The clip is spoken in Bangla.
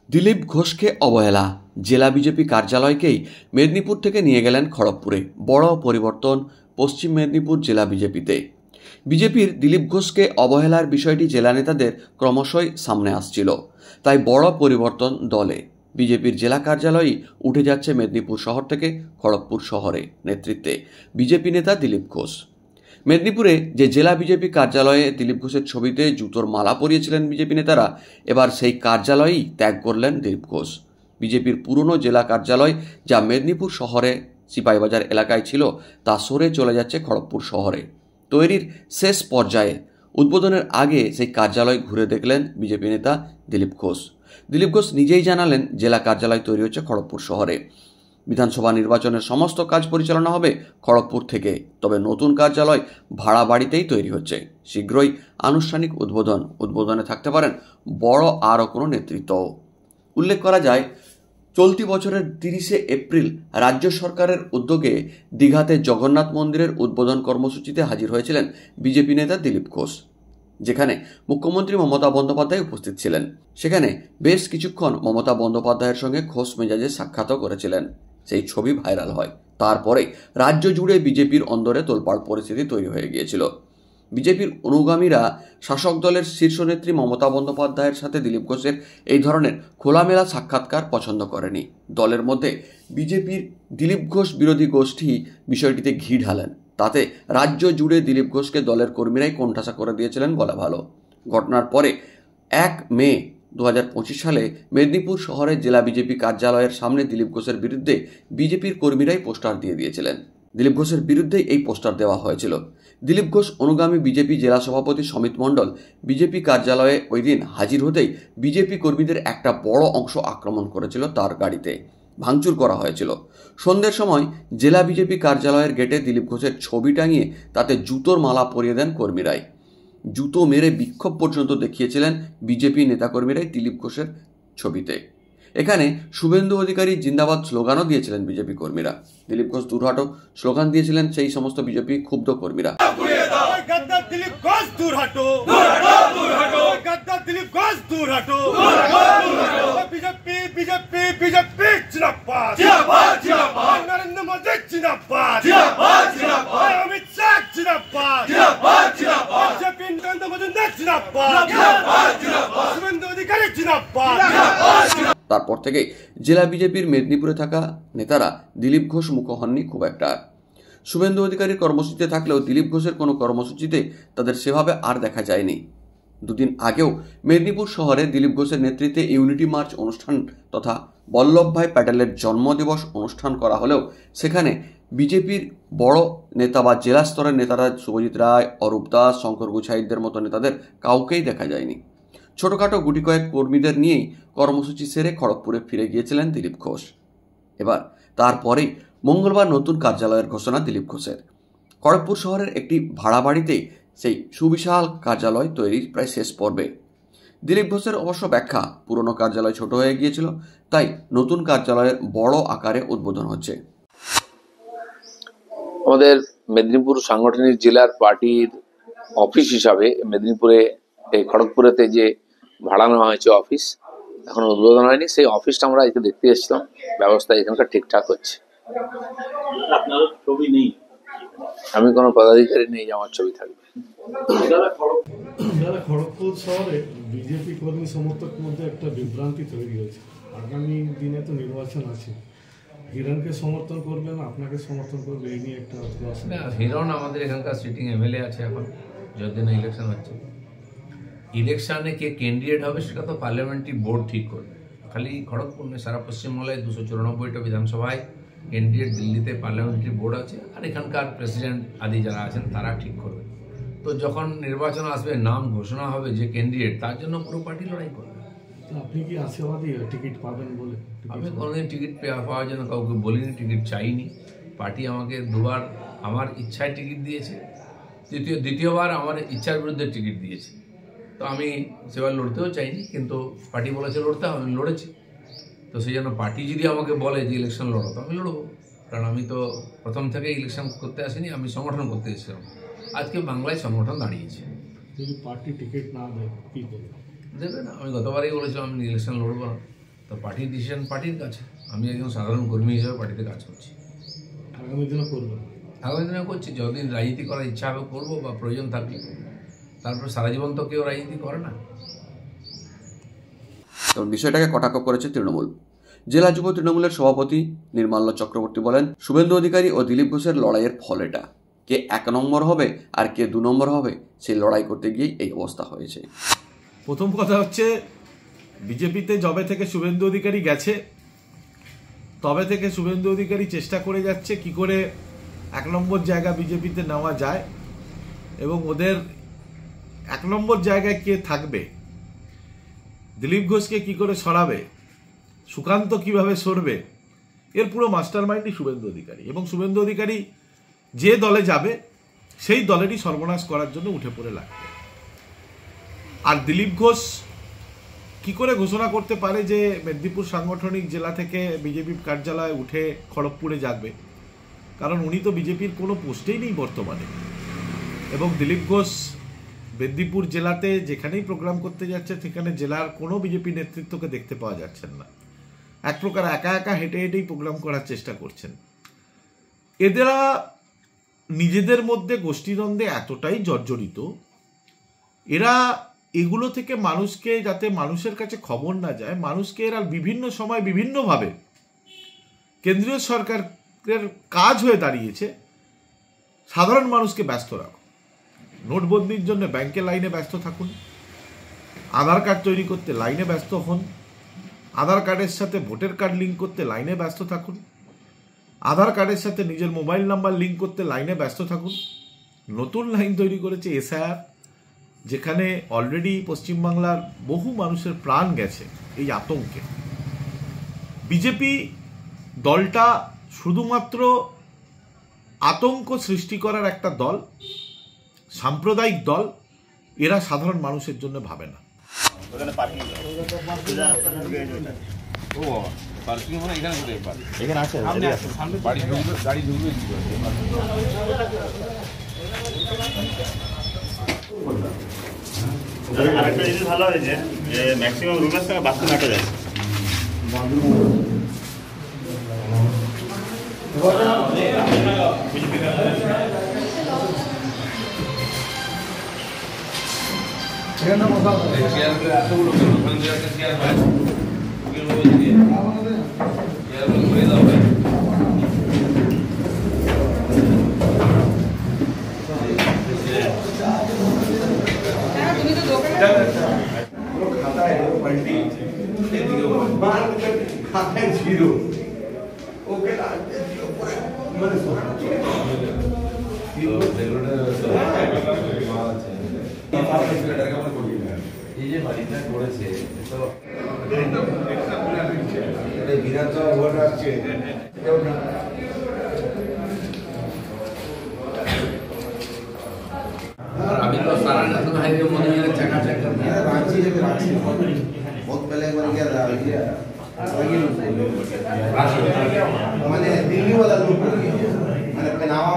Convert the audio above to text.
দিলীপ ঘোষকে অবহেলা, জেলা বিজেপি কার্যালয়কেই মেদিনীপুর থেকে নিয়ে গেলেন খড়গপুরে। বড় পরিবর্তন পশ্চিম মেদিনীপুর জেলা বিজেপিতে। বিজেপির দিলীপ ঘোষকে অবহেলার বিষয়টি জেলা নেতাদের ক্রমশই সামনে আসছিল, তাই বড় পরিবর্তন দলে। বিজেপির জেলা কার্যালয়ই উঠে যাচ্ছে মেদিনীপুর শহর থেকে খড়গপুর শহরে নেতৃত্বে বিজেপি নেতা দিলীপ ঘোষ। মেদিনীপুরে যে জেলা বিজেপি কার্যালয়ে দিলীপ ঘোষের ছবিতে জুতোর মালা পরিয়েছিলেন বিজেপি নেতারা, এবার সেই কার্যালয়েই ত্যাগ করলেন দিলীপ ঘোষ। বিজেপির পুরনো জেলা কার্যালয়, যা মেদিনীপুর শহরে সিপাহীবাজার এলাকায় ছিল, তা সরে চলে যাচ্ছে খড়গপুর শহরে। তৈরির শেষ পর্যায়ে উদ্বোধনের আগে সেই কার্যালয় ঘুরে দেখলেন বিজেপি নেতা দিলীপ ঘোষ। দিলীপ ঘোষ নিজেই জানালেন, জেলা কার্যালয় তৈরি হচ্ছে খড়গপুর শহরে। বিধানসভা নির্বাচনের সমস্ত কাজ পরিচালনা হবে খড়গপুর থেকে, তবে নতুন কার্যালয় ভাড়া বাড়িতেই তৈরি হচ্ছে। শীঘ্রই আনুষ্ঠানিক উদ্বোধনে থাকতে পারেন বড় আরও কোনো নেতৃত্বও। উল্লেখ করা যায়, চলতি বছরের 30শে এপ্রিল রাজ্য সরকারের উদ্যোগে দীঘাতে জগন্নাথ মন্দিরের উদ্বোধন কর্মসূচিতে হাজির হয়েছিলেন বিজেপি নেতা দিলীপ ঘোষ, যেখানে মুখ্যমন্ত্রী মমতা বন্দ্যোপাধ্যায় উপস্থিত ছিলেন। সেখানে বেশ কিছুক্ষণ মমতা বন্দ্যোপাধ্যায়ের সঙ্গে খোশ মেজাজে সাক্ষাৎও করেছিলেন। সেই ছবি ভাইরাল হয়। তারপরে রাজ্য জুড়ে বিজেপির অন্দরে তোলপাড় পরিস্থিতি তৈরি হয়ে গিয়েছিল। বিজেপির অনুগামীরা শাসক দলের শীর্ষ নেত্রী মমতা বন্দ্যোপাধ্যায়ের সাথে দিলীপ ঘোষের এই ধরনের খোলামেলা সাক্ষাৎকার পছন্দ করেনি। দলের মধ্যে বিজেপির দিলীপ ঘোষ বিরোধী গোষ্ঠী বিষয়টিতে ঘি ঢালেন। তাতে রাজ্য জুড়ে দিলীপ ঘোষকে দলের কর্মীরাই কোণঠাসা করে দিয়েছিলেন বলা ভালো। ঘটনার পরে 1 মে 2025 সালে মেদিনীপুর শহরের জেলা বিজেপি কার্যালয়ের সামনে দিলীপ ঘোষের বিরুদ্ধে বিজেপির কর্মীরাই পোস্টার দিয়ে দিয়েছিলেন। দিলীপ ঘোষের বিরুদ্ধেই এই পোস্টার দেওয়া হয়েছিল। দিলীপ ঘোষ অনুগামী বিজেপি জেলা সভাপতি সমিত মণ্ডল বিজেপি কার্যালয়ে ওই দিন হাজির হতেই বিজেপি কর্মীদের একটা বড় অংশ আক্রমণ করেছিল তার গাড়িতে। ভাঙচুর করা হয়েছিল। সন্ধ্যের সময় জেলা বিজেপি কার্যালয়ের গেটে দিলীপ ঘোষের ছবি টাঙিয়ে তাতে জুতোর মালা পরিয়ে দেন কর্মীরাই। জুতো মেরে বিক্ষোভ পর্যন্ত দেখিয়েছিলেন বিজেপি নেতাকর্মীরাই দিলীপ ঘোষের ছবিতে। এখানে শুভেন্দু অধিকারী জিন্দাবাদ স্লোগানও দিয়েছিলেন বিজেপি কর্মীরা। দিলীপ ঘোষ দূর হাঁটো স্লোগান দিয়েছিলেন সেই সমস্ত বিজেপি ক্ষুব্ধ কর্মীরা। তারপর থেকে জেলা বিজেপির মেদিনীপুরে থাকা নেতারা দিলীপ ঘোষ মুখ হননি খুব একটা। শুভেন্দু অধিকারীর কর্মসূচিতে থাকলেও দিলীপ ঘোষের কোনো কর্মসূচিতে তাদের সেভাবে আর দেখা যায়নি। দুদিন আগেও মেদিনীপুর শহরে দিলীপ ঘোষের নেতৃত্বে ইউনিটি মার্চ অনুষ্ঠান তথা বল্লভভাই প্যাটেলের জন্মদিবস অনুষ্ঠান করা হলেও সেখানে বিজেপির বড় নেতা বা জেলা স্তরের নেতারা শুভজিৎ রায়, অরূপ দাস, শঙ্কর গুছাইদের মতো নেতাদের কাউকেই দেখা যায়নি। ছোটখাটো গুটি কয়েক কর্মীদের নিয়েই কর্মসূচি সেরে খড়গপুরে ফিরে গিয়েছিলেন দিলীপ ঘোষ। এবার তারপরেই মঙ্গলবার নতুন কার্যালয়ের ঘোষণা দিলীপ ঘোষের। খড়গপুর শহরের একটি ভাড়া বাড়িতেই সেই সুবিশাল কার্যালয় তৈরির প্রায় শেষ পর্বে। দিলীপ ঘোষের অবশ্য ব্যাখ্যা, পুরনো কার্যালয় ছোট হয়ে গিয়েছিল, তাই নতুন কার্যালয়ের বড় আকারে উদ্বোধন হচ্ছে। আমাদের মেদিনীপুর সাংগঠনিক জেলার পার্টির অফিস হিসাবে মেদিনীপুরে এই খড়গপুরেতে যে ভাড়া নেওয়া হয়েছে অফিস, এখন উদ্বোধন হয়নি। সেই অফিসটা আমরা এখানে দেখতে এসেছিলাম। ব্যবস্থা এখানকার ঠিকঠাক হচ্ছে। আমি কোনো পদাধিকারী নেই যে আমার ছবি থাকবে। খড়গপুর শহরে বিজেপি কর্মী সমর্থকের মধ্যে একটা বিভ্রান্তি তৈরি হয়েছে। আগামী দিনে তো নির্বাচন আছে, হিরণকে সমর্থন করবেন, আপনাকে সমর্থন করবে, এই নিয়ে একটা হিরণ আমাদের এখানকার সিটিং এমএলএ আছে। এখন যতদিন ইলেকশন হচ্ছে, ইলেকশনে কে ক্যান্ডিডেট হবে সেটা তো পার্লামেন্টারি বোর্ড ঠিক করবে। খালি খড়গপুর নয়, সারা পশ্চিমবাংলায় 294টা বিধানসভায় ক্যান্ডিডেট দিল্লিতে পার্লামেন্টারি বোর্ড আছে, আর এখানকার প্রেসিডেন্ট আদি যারা আছেন তারা ঠিক করবে। তো যখন নির্বাচন আসবে, নাম ঘোষণা হবে যে ক্যান্ডিডেট, তার জন্য পুরো পার্টি লড়াই করবে। আপনি কি আশাবাদী টিকিট পাবেন বলে? আমি কোনোদিন টিকিট পাওয়ার জন্য কাউকে বলিনি, টিকিট চাইনি। পার্টি আমাকে দুবার আমার ইচ্ছায় টিকিট দিয়েছে, দ্বিতীয়বার আমার ইচ্ছার বিরুদ্ধে টিকিট দিয়েছে। তো আমি সেবার লড়তেও চাইনি, কিন্তু পার্টি বলেছে লড়তে, আমি লড়েছি। তো সেই জন্য পার্টি যদি আমাকে বলে যে ইলেকশন লড়ো, তো আমি লড়বো। কারণ আমি তো প্রথম থেকে ইলেকশন করতে আসিনি, আমি সংগঠন করতে এসেছিলাম। আজকে বাংলায় সংগঠন দাঁড়িয়েছে। যদি পার্টি টিকিট না দেয় কি করবে? দেবে না। আমি গতবারই বলেছিলাম আমি ইলেকশন লড়বো না। তো পার্টির ডিসিশন পার্টির কাছে, আমি একজন সাধারণ কর্মী হিসেবে পার্টিতে কাজ করছি। আগামী দিনে করবেন? আগামী দিনে করছি, যতদিন রাজনীতি করার ইচ্ছা হবে করবো, বা প্রয়োজন থাকলে। তারপর সারা জীবন তো কেউ রাজনীতি করে না। তো বিষয়টাকে কটাক্ষ করেছে তৃণমূল। জেলা যুব তৃণমূলের সভাপতি নির্মাল্য চক্রবর্তী বলেন, শুভেন্দু অধিকারী ও দিলীপ ঘোষের লড়াইয়ের ফল এটা। কে 1 নম্বর হবে আর কে 2 নম্বর হবে, সেই লড়াই করতে গিয়ে এই অবস্থা হয়েছে। প্রথম কথা হচ্ছে, বিজেপিতে যবে থেকে শুভেন্দু অধিকারী গেছে তবে থেকে শুভেন্দু অধিকারী চেষ্টা করে যাচ্ছে কি করে 1 নম্বর জায়গা বিজেপিতে নেওয়া যায়, এবং ওদের 1 নম্বর জায়গায় কে থাকবে, দিলীপ ঘোষকে কি করে সরাবে, সুকান্ত কিভাবে সরবে, এর পুরো মাস্টার মাইন্ডই শুভেন্দু অধিকারী। এবং শুভেন্দু অধিকারী যে দলে যাবে সেই দলেরই সর্বনাশ করার জন্য উঠে পড়ে লাগবে। আর দিলীপ ঘোষ কি করে ঘোষণা করতে পারে যে মেদিনীপুর সাংগঠনিক জেলা থেকে বিজেপি কার্যালয় উঠে খড়গপুরে যাবে, কারণ উনি তো বিজেপির কোনো পোস্টেই নেই বর্তমানে। এবং দিলীপ ঘোষ মেদিনীপুর জেলাতে যেখানেই প্রোগ্রাম করতে যাচ্ছে সেখানে জেলার কোনো বিজেপি নেতৃত্বকে দেখতে পাওয়া যাচ্ছেন না। এক প্রকার একা একা হেঁটে হেঁটেই প্রোগ্রাম করার চেষ্টা করছেন। এদেরা নিজেদের মধ্যে গোষ্ঠীদ্বন্দ্বে এতটাই জর্জরিত, এরা এগুলো থেকে মানুষকে, যাতে মানুষের কাছে খবর না যায়, মানুষকে এরা বিভিন্ন সময় বিভিন্নভাবে, কেন্দ্রীয় সরকারের কাজ হয়ে দাঁড়িয়েছে সাধারণ মানুষকে ব্যস্ত রাখো। নোটবন্দির জন্য ব্যাংকে লাইনে ব্যস্ত থাকুন, আধার কার্ড তৈরি করতে লাইনে ব্যস্ত হন, আধার কার্ডের সাথে ভোটার কার্ড লিঙ্ক করতে লাইনে ব্যস্ত থাকুন, আধার কার্ডের সাথে নিজের মোবাইল নাম্বার লিঙ্ক করতে লাইনে ব্যস্ত থাকুন। নতুন লাইন তৈরি করেছে এসআইআর, যেখানে অলরেডি পশ্চিমবাংলার বহু মানুষের প্রাণ গেছে এই আতঙ্কে। বিজেপি দলটা শুধুমাত্র আতঙ্ক সৃষ্টি করার একটা দল, সাম্প্রদায়িক দল। এরা সাধারণ মানুষের জন্য ভাবে না। আরেকটা জিনিস ভালো হয়েছে যে ম্যাক্সিমাম রুমের সঙ্গে বাথরুম আটকে যাচ্ছে। খাতায় জিরো, ওকে এই যে বাড়িটা করেছে বিধানসভা ভোট আসছে, আমি তো সারা ন্যাশনাল হাইওয়ে মনে হয় চাকা চাকা রাঁচি बहुत पहले एक बार क्या था ये মানে দিল্লি वाला लोग मैंने पहनावा